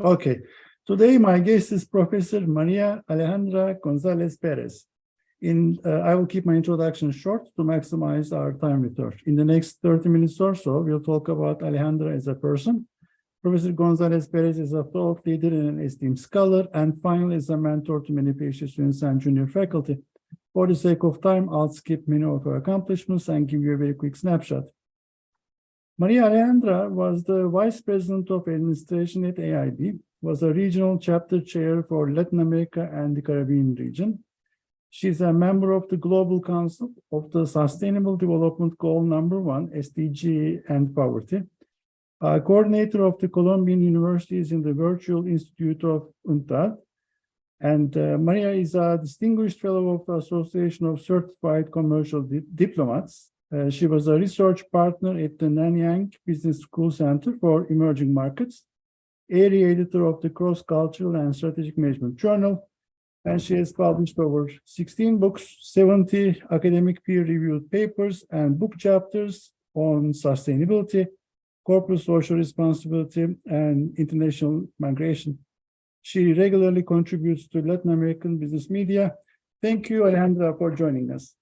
Okay. Today, my guest is Professor Maria Alejandra Gonzalez-Perez. I will keep my introduction short to maximize our time with her. In the next 30 minutes or so, we'll talk about Alejandra as a person. Professor Gonzalez-Perez is a thought leader and an esteemed scholar, and finally is a mentor to many PhD students and junior faculty. For the sake of time, I'll skip many of her accomplishments and give you a very quick snapshot. Maria Alejandra was the Vice President of Administration at AIB, was a regional chapter chair for Latin America and the Caribbean region. She's a member of the Global Council of the Sustainable Development Goal number 1, SDG and Poverty, coordinator of the Colombian universities in the Virtual Institute of UNCTAD, and Maria is a distinguished fellow of the Association of Certified Commercial Diplomats. She was a research partner at the Nanyang Business School Center for Emerging Markets, area editor of the Cross-Cultural and Strategic Management Journal, and she has published over 16 books, 70 academic peer-reviewed papers, and book chapters on sustainability, corporate social responsibility, and international migration. She regularly contributes to Latin American business media. Thank you, Alejandra, for joining us.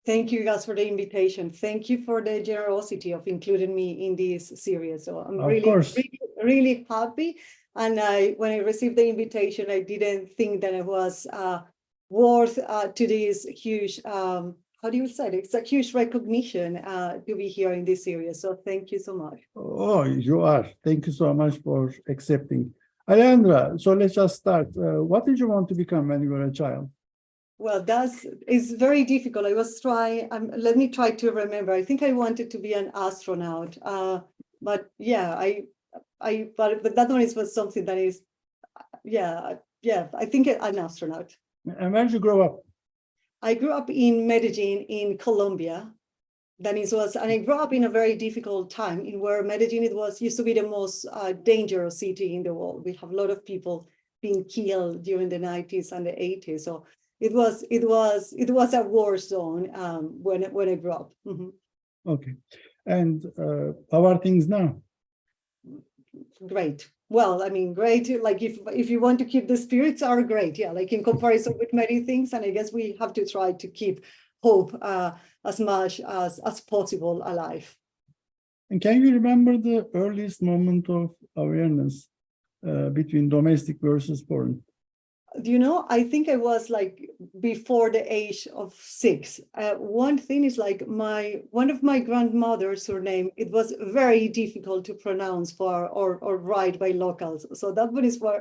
Thank you, guys, for the invitation. Thank you for the generosity of including me in this series. So I'm really happy. And when I received the invitation, I didn't think that it was worth to this huge, how do you say it? It's a huge recognition to be here in this series. So thank you so much. Oh, you are. Thank you so much for accepting. Alejandra, so let's just start. What did you want to become when you were a child? Well, it's very difficult. I was trying, let me try to remember. I think I wanted to be an astronaut. But yeah, but that one was something that is, I think an astronaut. And where did you grow up? I grew up in Medellin, in Colombia. And I grew up in a very difficult time in where Medellin used to be the most dangerous city in the world. We have a lot of people being killed during the 90s and the 80s. So it was a war zone when I grew up. Mm-hmm. Okay. And how are things now? Great. Well, I mean, great. Like if you want to keep the spirits are great. Yeah, like in comparison with many things. And I guess we have to try to keep hope as much as possible alive. And can you remember the earliest moment of awareness between domestic versus foreign? You know, I think I was like before the age of 6. One thing is like one of my grandmother's surname, it was very difficult to pronounce or write by locals. So that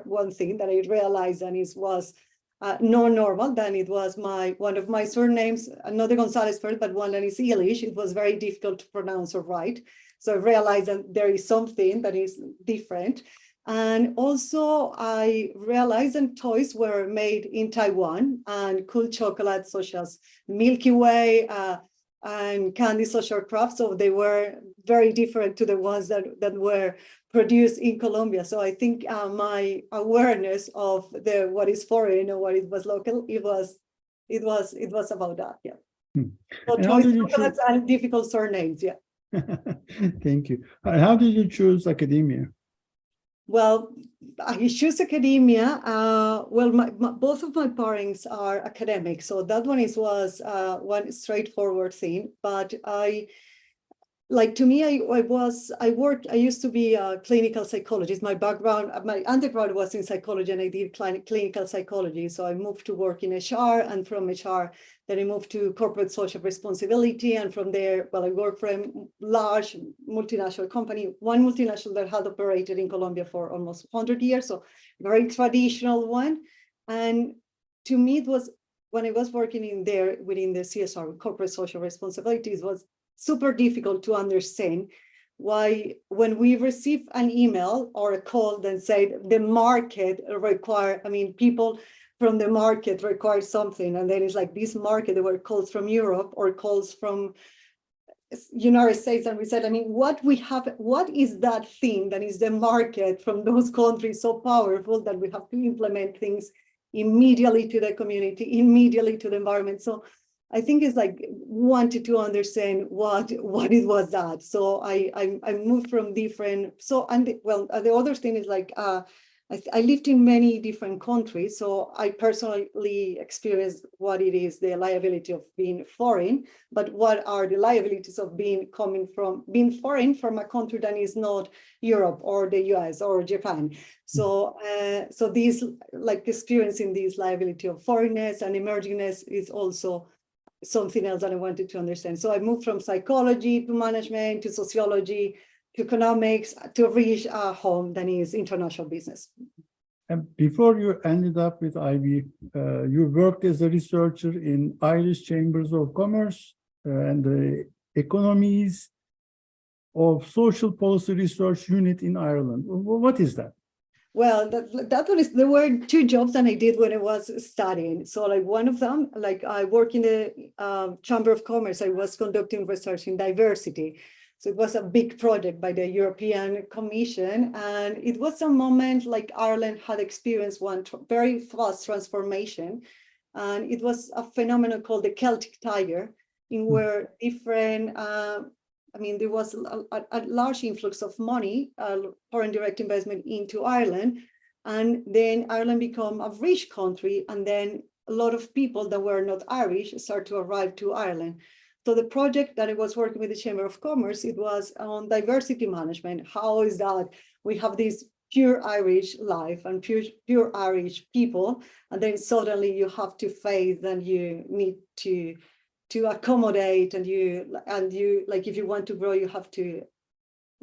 one thing that I realized, and it was not normal. Then it was one of my surnames, not the Gonzalez-Perez, but one that is English. It was very difficult to pronounce or write. So I realized that there is something that is different. And also I realized that toys were made in Taiwan, and cool chocolates such as Milky Way and candy social crafts. So they were very different to the ones that were produced in Colombia. So I think my awareness of what is foreign or what it was local, it was about that. Yeah. So toys, chocolates, and difficult surnames. Yeah. Thank you. How did you choose academia? Well, I choose academia. Both of my parents are academics, so that one was one straightforward thing. But I used to be a clinical psychologist. My background, my undergrad was in psychology, and I did clinical psychology. So I moved to work in HR, and from HR, then I moved to corporate social responsibility. And from there, I worked for a large multinational company, one multinational that had operated in Colombia for almost 100 years. So very traditional one. And to me, it was, when I was working in there within the CSR, corporate social responsibilities, was super difficult to understand why when we receive an email or a call that said the market people from the market require something, and then it's like this market, there were calls from Europe or calls from United States, and we said, what is that thing that is the market from those countries so powerful that we have to implement things immediately to the community, immediately to the environment. So I think it's like wanted to understand what it was that. So I moved from different. So the other thing is like I lived in many different countries, so I personally experienced what it is, the liability of being foreign, but what are the liabilities of being foreign from a country that is not Europe or the US or Japan. So so these, like, experiencing this liability of foreignness and emergingness is also something else that I wanted to understand. So I moved from psychology to management to sociology to economics to reach a home that is international business. And before you ended up with IB, you worked as a researcher in Irish Chambers of Commerce and the Economies of Social Policy Research Unit in Ireland. What is that? Well, there were two jobs that I did when I was studying. So like one of them, like I work in the Chamber of Commerce, I was conducting research in diversity. So it was a big project by the European Commission. And it was a moment like Ireland had experienced one very fast transformation. And it was a phenomenon called the Celtic Tiger, in where different, there was a large influx of money, foreign direct investment into Ireland. And then Ireland became a rich country. And then a lot of people that were not Irish started to arrive to Ireland. So the project that I was working with the Chamber of Commerce, it was on diversity management. How is that we have this pure Irish life and pure Irish people, and then suddenly you have to face and you need to accommodate, and you like, if you want to grow, you have to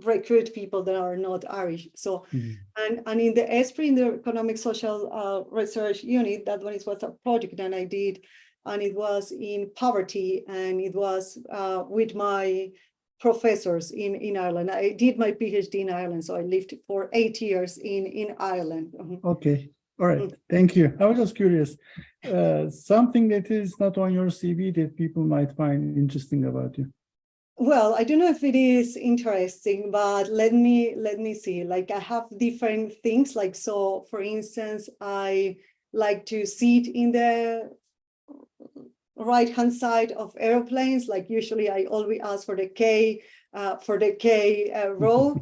recruit people that are not Irish. So and in the ESPRI, in the Economic Social Research Unit, that one was a project that I did. And it was in poverty, and it was with my professors in Ireland. I did my Ph.D. in Ireland, so I lived for 8 years in Ireland. Okay, all right, thank you. I was just curious, something that is not on your CV that people might find interesting about you. Well, I don't know if it is interesting, but let me see. Like, I have different things. Like, so for instance, I like to sit in the right-hand side of airplanes. Like, usually I always ask for the K row.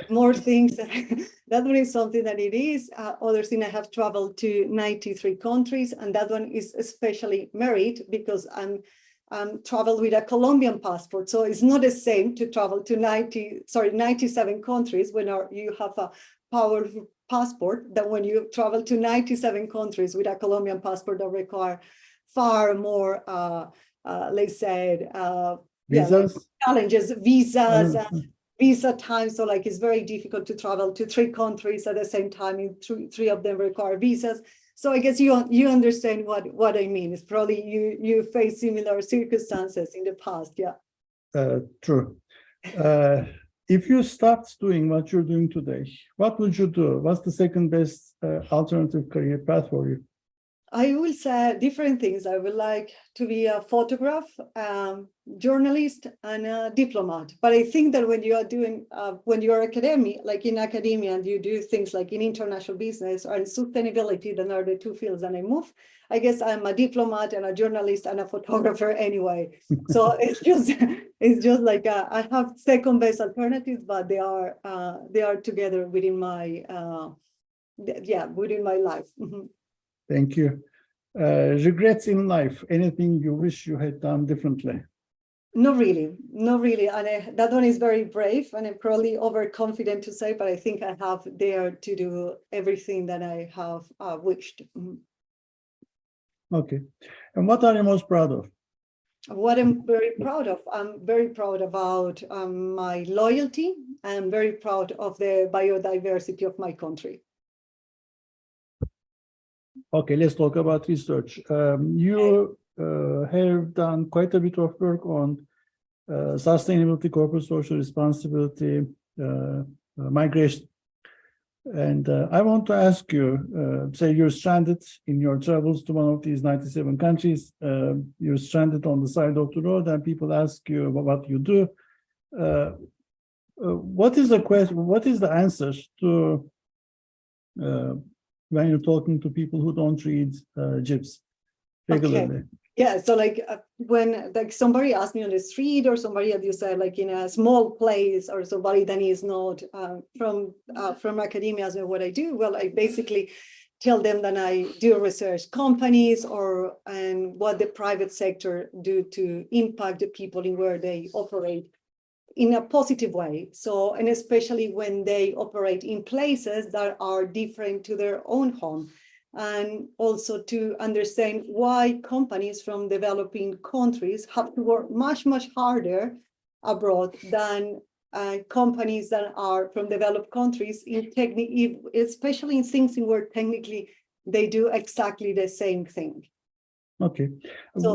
More things. That one is something that it is. Other thing, I have traveled to 93 countries, and that one is especially merit because I'm traveled with a Colombian passport. So it's not the same to travel to 97 countries when you have a powerful passport than when you travel to 97 countries with a Colombian passport that require far more, let's say, Visas? like challenges, visas, visa time. So like, it's very difficult to travel to 3 countries at the same time. In three of them require visas. So I guess you understand what I mean. It's probably you face similar circumstances in the past. Yeah. True. If you stopped doing what you're doing today, what would you do? What's the second best alternative career path for you? I will say different things. I would like to be a photographer, journalist, and a diplomat. But I think that when you are doing, when you're academic, like in academia, and you do things like in international business and sustainability, then are the 2 fields that I move. I guess I'm a diplomat and a journalist and a photographer anyway. So it's just like I have second best alternatives, but they are together within my within my life. Thank you. Regrets in life, anything you wish you had done differently? Not really. And that one is very brave, and I'm probably overconfident to say, but I think I have there to do everything that I have wished. Okay. And what are you most proud of? What I'm very proud of, I'm very proud about my loyalty. I'm very proud of the biodiversity of my country. Okay, let's talk about research. You have done quite a bit of work on sustainability, corporate social responsibility, migration. And I want to ask you, say you're stranded in your travels to one of these 97 countries, you're stranded on the side of the road, and people ask you what you do. What is the question? What is the answer to when you're talking to people who don't read JIBPs regularly? Yeah, so like when like somebody asked me on the street or somebody, as you said, like in a small place or somebody that is not from academia as what I do, well, I basically tell them that I do research companies or and what the private sector do to impact the people in where they operate in a positive way. So, and especially when they operate in places that are different to their own home. And also to understand why companies from developing countries have to work much, much harder abroad than companies that are from developed countries in technique, especially in things in where technically they do exactly the same thing. Okay. So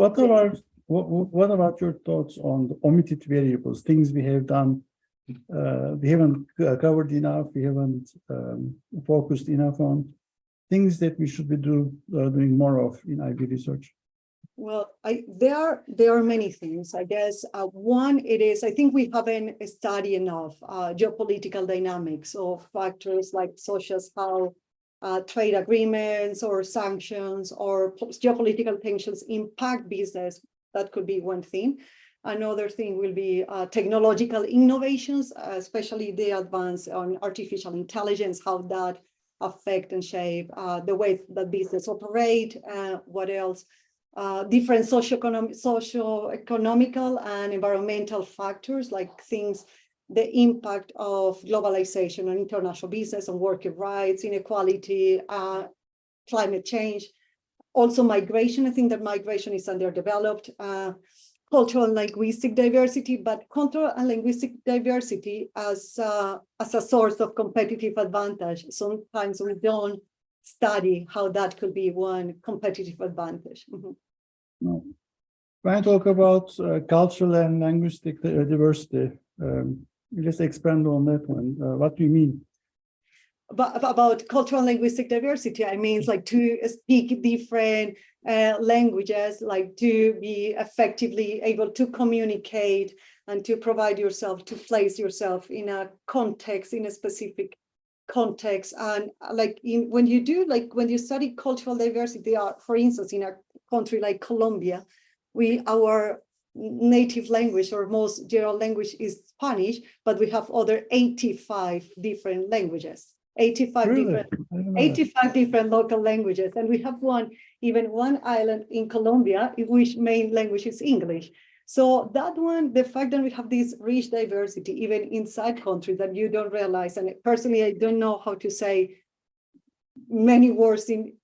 What about your thoughts on the omitted variables, things we have done, we haven't covered enough, we haven't focused enough on, things that we should be doing more of in IB research? Well, there are many things. I guess one, it is, I think we haven't studied enough geopolitical dynamics of factors like such as how trade agreements or sanctions or geopolitical tensions impact business. That could be one thing. Another thing will be technological innovations, especially the advance on artificial intelligence, how that affect and shape the way that business operate. What else? Different socio-economical and environmental factors, like things, the impact of globalization on international business, on worker rights, inequality, climate change. Also migration, I think that migration is underdeveloped. Cultural and linguistic diversity, but cultural and linguistic diversity as a source of competitive advantage. Sometimes we don't study how that could be one competitive advantage. Mm-hmm. No. When I talk about cultural and linguistic diversity, let's expand on that one. What do you mean? About cultural and linguistic diversity, I mean, like to speak different languages, like to be effectively able to communicate and to provide yourself, to place yourself in a context, in a specific context. And like when you study cultural diversity, for instance, in a country like Colombia, our native language or most general language is Spanish, but we have other 85 different languages. 85 Really? different local languages. And we have even one island in Colombia, in which main language is English. So that one, the fact that we have this rich diversity, even inside countries that you don't realize, and personally, I don't know how to say many words in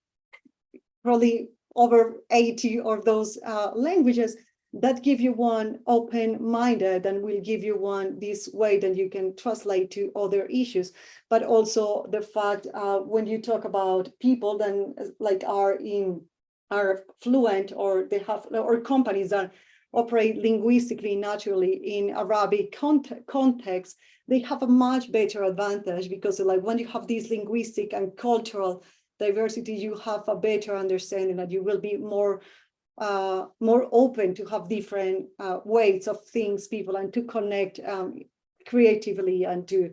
probably over 80 of those languages, that give you one open-minded and will give you this way that you can translate to other issues. But also the fact when you talk about people that like are fluent or they have, or companies that operate linguistically naturally in Arabic context, they have a much better advantage because like when you have this linguistic and cultural diversity, you have a better understanding that you will be more open to have different ways of things, people, and to connect creatively and to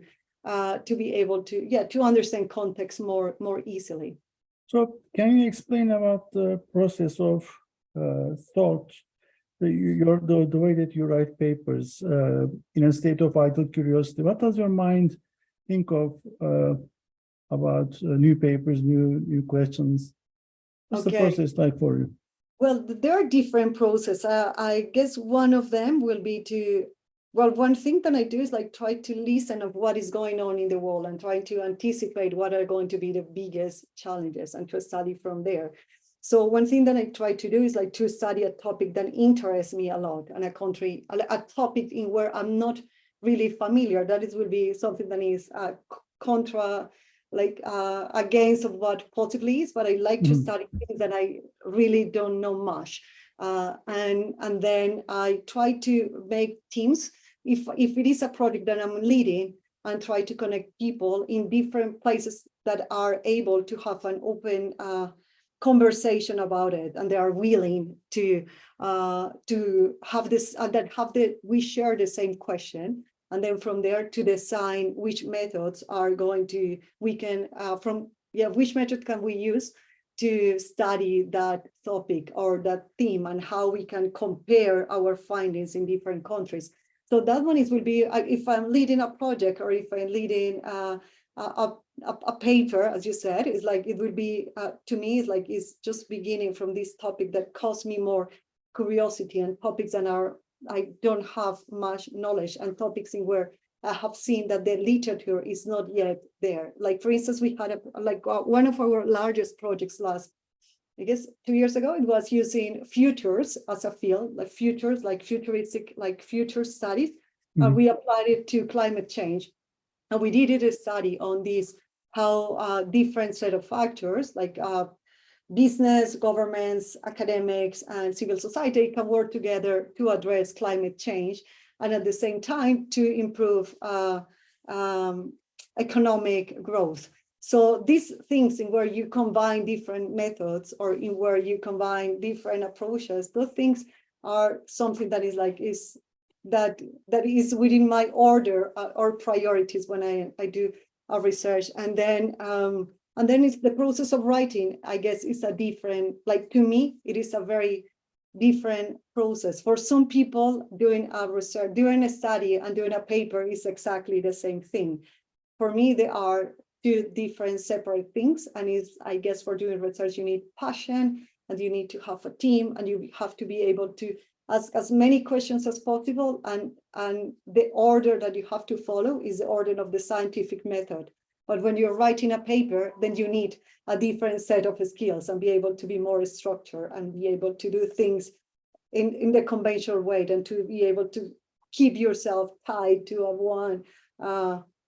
be able to understand context more easily. So can you explain about the process of thought, the way that you write papers in a state of idle curiosity? What does your mind think of about new papers, new questions? What's the process like for you? Well, there are different processes. I guess one of them will be one thing that I do is like try to listen of what is going on in the world and try to anticipate what are going to be the biggest challenges and to study from there. So one thing that I try to do is like to study a topic that interests me a lot and a topic in where I'm not really familiar. That will be something that is against of what possibly is, but I like to study things that I really don't know much. And then I try to make teams, if it is a project that I'm leading, and try to connect people in different places that are able to have an open conversation about it, and they are willing to have this, we share the same question. And then from there to design which methods are which method can we use to study that topic or that theme and how we can compare our findings in different countries. So that one will be, if I'm leading a project or if I'm leading a paper, as you said, is like, it will be, to me, it's just beginning from this topic that caused me more curiosity, and topics that I don't have much knowledge, and topics in where I have seen that the literature is not yet there. Like, for instance, we had one of our largest projects last, I guess 2 years ago, it was using futures as a field, like futures, like futuristic, like future studies. And we applied it to climate change. And we did a study on this, how different set of factors, like business, governments, academics, and civil society can work together to address climate change, and at the same time to improve economic growth. So these things in where you combine different methods, or in where you combine different approaches, those things are something that is that is within my order or priorities when I do a research. And then it's the process of writing, I guess, is a different, like, to me, it is a very different process. For some people, doing a research, doing a study and doing a paper is exactly the same thing. For me, they are two different separate things. And it's, I guess, for doing research, you need passion, and you need to have a team, and you have to be able to ask as many questions as possible. And the order that you have to follow is the order of the scientific method. But when you're writing a paper, then you need a different set of skills and be able to be more structured and be able to do things in the conventional way, and to be able to keep yourself tied to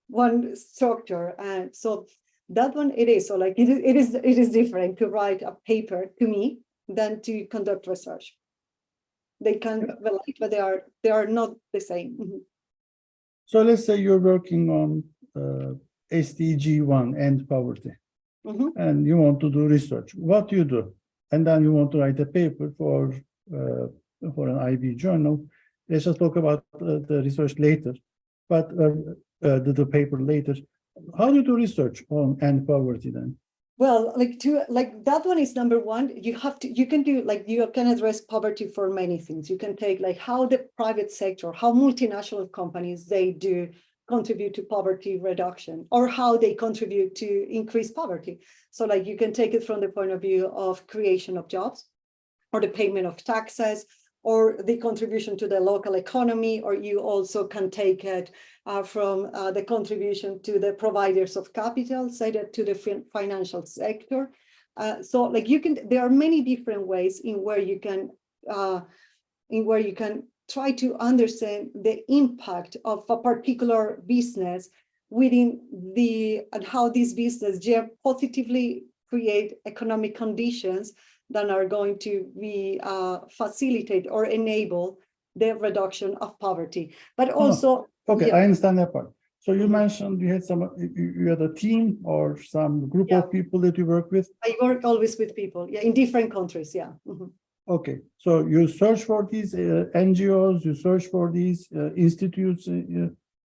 one structure. And so that one, it is so, like, it is different to write a paper, to me, than to conduct research. They can relate, but they are not the same. So let's say you're working on SDG 1, end poverty, and you want to do research. What do you do? And then you want to write a paper for an IB journal. Let's just talk about the research later, but the paper later. How do you do research on end poverty then? Well, that one is number one. You can address poverty for many things. You can take, like, how the private sector, how multinational companies, they do contribute to poverty reduction, or how they contribute to increase poverty. So, like, you can take it from the point of view of creation of jobs, or the payment of taxes, or the contribution to the local economy, or you also can take it from the contribution to the providers of capital, say that to the financial sector. So, like, there are many different ways in where you can try to understand the impact of a particular business within and how this business positively create economic conditions that are going to be facilitate or enable the reduction of poverty. But also, okay, I understand that part. So you mentioned you had a team or some group of people that you work with? I work always with people, in different countries, Okay, so you search for these NGOs, you search for these institutes?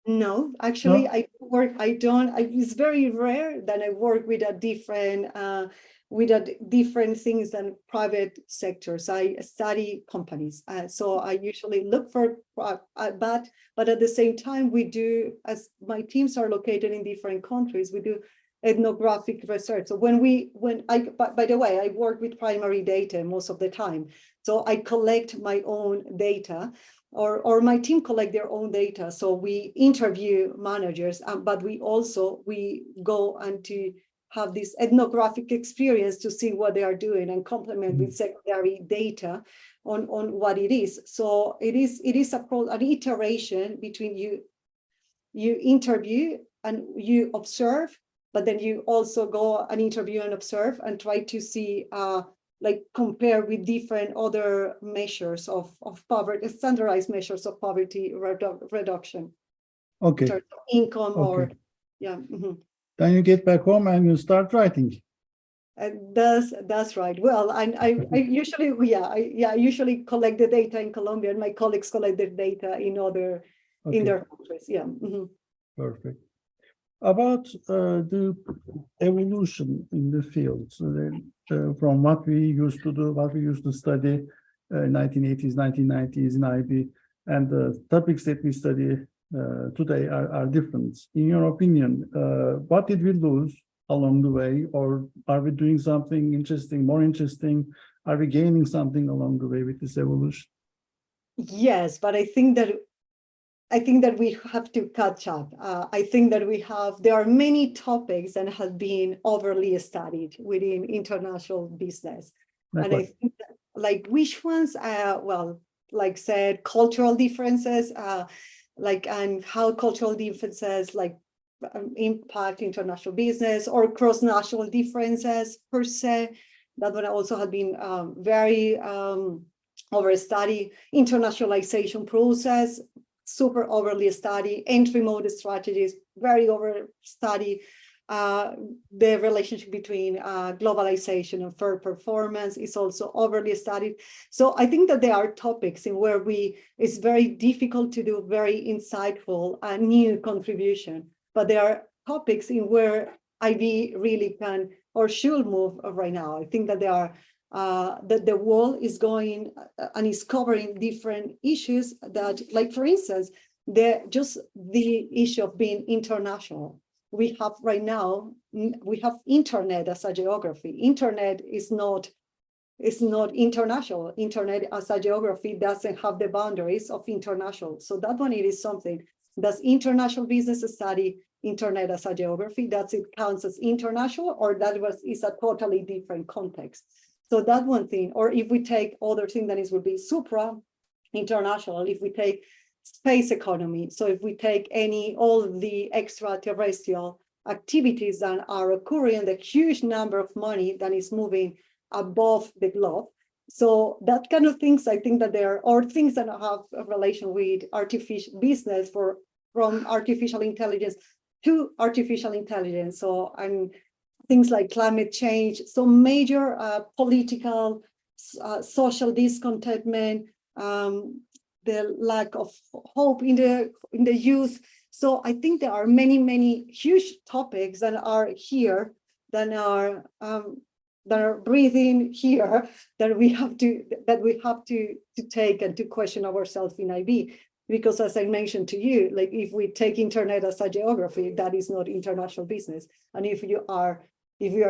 No, actually, no? It's very rare that I work with different things than private sectors. I study companies. So I usually look for, but at the same time, we do, as my teams are located in different countries, we do ethnographic research. So by the way, I work with primary data most of the time. So I collect my own data, or my team collect their own data. So we interview managers, but we go and to have this ethnographic experience to see what they are doing and complement with secondary data on what it is. So it is an iteration between you interview and you observe, but then you also go and interview and observe and try to see, compare with different other measures of poverty, standardized measures of poverty reduction. Okay. In terms of income, okay. or, Then you get back home and you start writing. That's right. Well, I usually, I usually collect the data in Colombia, and my colleagues collect the data in their countries. Perfect. About the evolution in the field. So from what we used to do, what we used to study 1980s, 1990s in IB, and the topics that we study today are different. In your opinion, what did we lose along the way, or are we doing something interesting, more interesting? Are we gaining something along the way with this evolution? Yes, but I think that we have to catch up. I think that there are many topics that have been overly studied within international business. Like and what? I think that, like, which ones, well, like said, cultural differences, and how cultural differences impact international business, or cross-national differences per se. That one also had been very overstudied. Internationalization process, super overly studied. Entry mode strategies, very overstudied. The relationship between globalization and fair performance is also overly studied. So I think that there are topics in where it's very difficult to do very insightful new contribution, but there are topics in where IB really can or should move right now. I think that there are that the world is going and is covering different issues that, like, for instance, just the issue of being international. We have right now, we have internet as a geography. Internet is not international. Internet as a geography doesn't have the boundaries of international. So that one, it is something. Does international business study internet as a geography? Does it count as international, or is a totally different context? So that one thing. Or if we take other thing that would be supra international, if we take space economy, so if we take all the extraterrestrial activities that are occurring, the huge number of money that is moving above the globe. So that kind of things, I think that there are things that have a relation with artificial business, from artificial intelligence to artificial intelligence. So things like climate change, so major political, social discontentment, the lack of hope in the youth. So I think there are many huge topics that are here, that are breathing here, that we have to take and to question ourselves in IB. Because as I mentioned to you, like, if we take internet as a geography, that is not international business. And if you are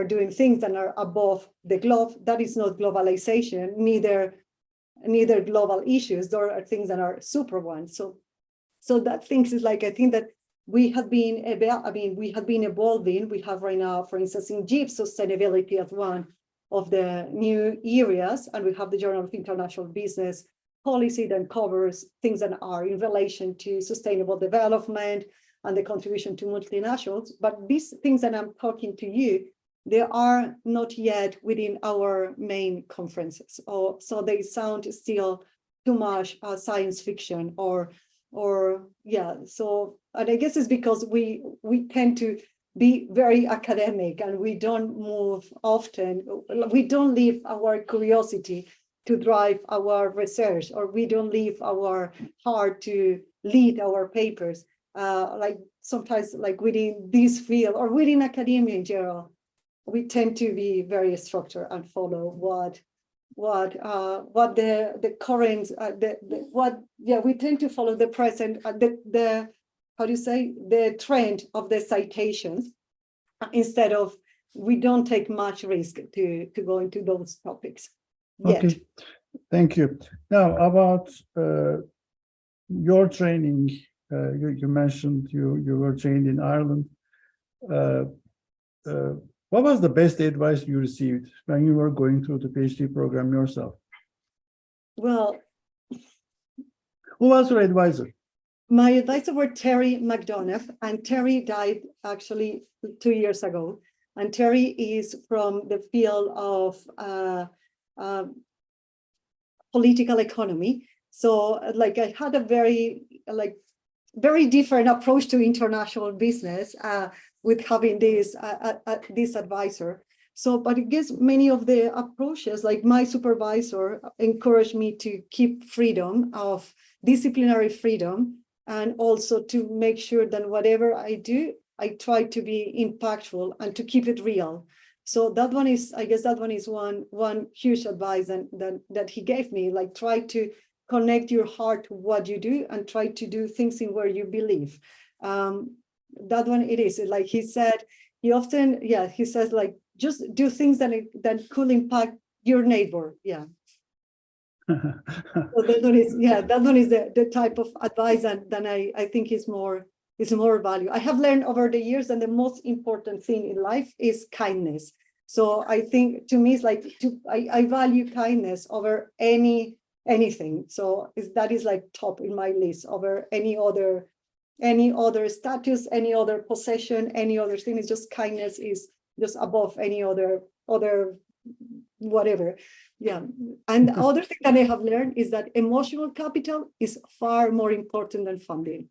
doing things that are above the globe, that is not globalization, neither global issues. There are things that are super ones. So that things is like, I think that we have been evolving. We have right now, for instance, in JIBP, sustainability as one of the new areas, and we have the Journal of International Business policy that covers things that are in relation to sustainable development and the contribution to multinationals. But these things that I'm talking to you, they are not yet within our main conferences. So they sound still too much science fiction yeah. So, and I guess it's because we tend to be very academic, and we don't move often. We don't leave our curiosity to drive our research, or we don't leave our heart to lead our papers. Like sometimes, like within this field or within academia in general, we tend to be very structured and follow what the current we tend to follow the present the trend of the citations, instead of, we don't take much risk to go into those topics yet. Okay, thank you. Now about your training, you mentioned you were trained in Ireland. What was the best advice you received when you were going through the PhD program yourself? Well, who was your advisor? My advisor were Terry McDonough, and Terry died actually 2 years ago. And Terry is from the field of political economy. So like, I had a very different approach to international business with having this advisor. So, but I guess many of the approaches, like my supervisor encouraged me to keep freedom of disciplinary freedom, and also to make sure that whatever I do, I try to be impactful and to keep it real. So that one is, I guess that one is one huge advice that he gave me, like try to connect your heart to what you do and try to do things in where you believe. That one it is, like he said, he often, he says like, just do things that could impact your neighbor. Yeah. So that one is, that one is the type of advice that I think is more value. I have learned over the years that the most important thing in life is kindness. So I think to me, it's like I value kindness over anything. So that is like top in my list over any other status, any other possession, any other thing. Is just kindness is just above any other whatever. Yeah. And the other thing that I have learned is that emotional capital is far more important than funding.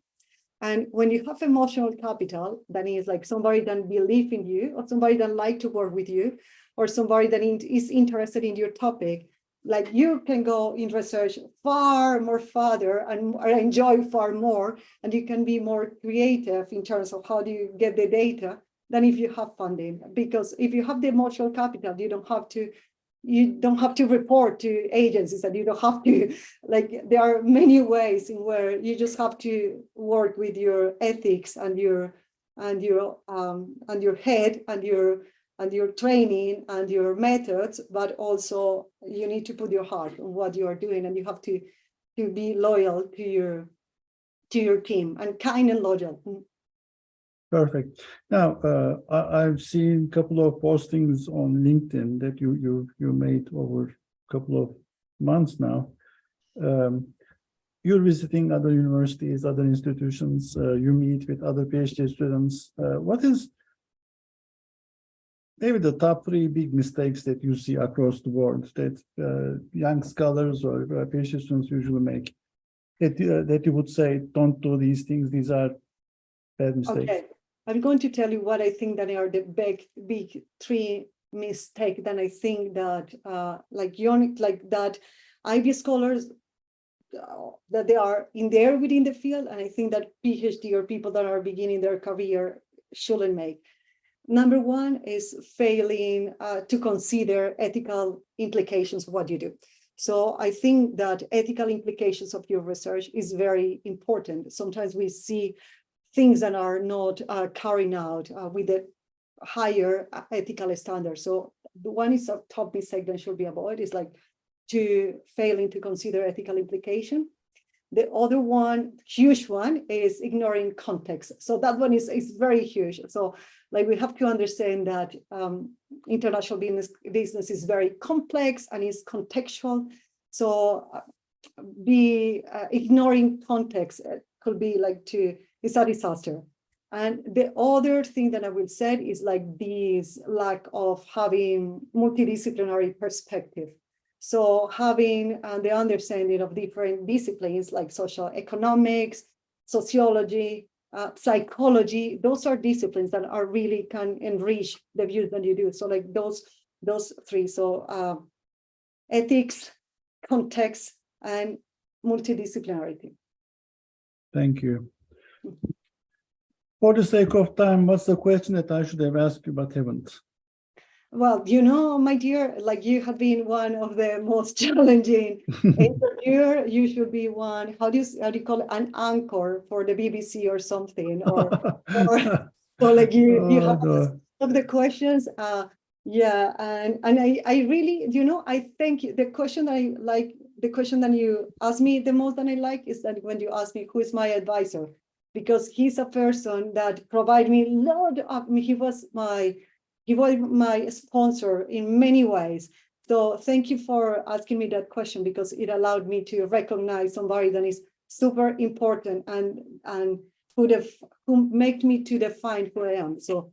And when you have emotional capital, that is like somebody that believes in you, or somebody that like to work with you, or somebody that is interested in your topic, like you can go in research far more farther and enjoy far more, and you can be more creative in terms of how do you get the data than if you have funding. Because if you have the emotional capital, you don't have to report to agencies, and you don't have to, like, there are many ways in where you just have to work with your ethics and your head and your training and your methods, but also you need to put your heart on what you are doing, and you have to be loyal to your team and kind and loyal. Perfect. Now, I've seen a couple of postings on LinkedIn that you made over a couple of months now. You're visiting other universities, other institutions. You meet with other PhD students. What is maybe the top 3 big mistakes that you see across the board that young scholars or PhD students usually make? That you would say, don't do these things. These are bad mistakes. Okay. I'm going to tell you what I think that are the big 3 mistakes that I think that that IB scholars that they are in there within the field, and I think that PhD or people that are beginning their career shouldn't make. Number 1 is failing to consider ethical implications of what you do. So I think that ethical implications of your research is very important. Sometimes we see things that are not carrying out with the higher ethical standards. So the one is a top mistake that should be avoided, is like to failing to consider ethical implication. The other one, huge one, is ignoring context. So that one is very huge. So like we have to understand that international business is very complex and is contextual. So ignoring context could be like it's a disaster. And the other thing that I will say is like this lack of having multidisciplinary perspective. So having the understanding of different disciplines like social economics, sociology, psychology, those are disciplines that are really can enrich the views that you do. So like those 3. So ethics, context, and multidisciplinarity. Thank you. For the sake of time, what's the question that I should have asked you but haven't? Well, my dear, like you have been one of the most challenging interviewer. You should be one. How do you call it? An anchor for the BBC or something, or like you have of the questions. And I really, I think the question I like, the question that you ask me the most that I like is that when you ask me who is my advisor, because he's a person that provided me a lot of. He was my sponsor in many ways. So thank you for asking me that question, because it allowed me to recognize somebody that is super important and who make me to define who I am. So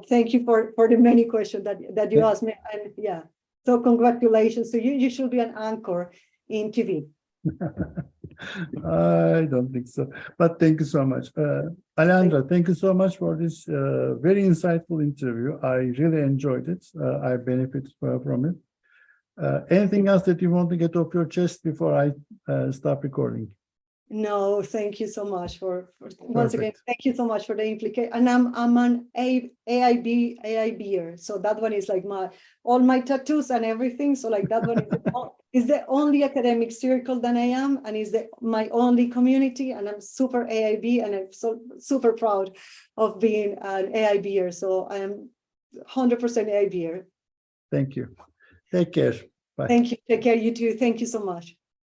thank you for the many questions that you asked me. And so congratulations. So you should be an anchor in TV. I don't think so, but thank you so much. Alejandra, thank you so much for this very insightful interview. I really enjoyed it. I benefited from it. Anything else that you want to get off your chest before I stop recording? No, thank you so much for once again, Perfect. thank you so much for the implication. And I'm an AIBer. So that one is like all my tattoos and everything. So like that one is the only academic circle that I am, and is my only community. And I'm super AIB, and I'm so super proud of being an AIBer. So I am 100% AIBer. Thank you. Take care. Bye. Thank you. Take care, you too. Thank you so much.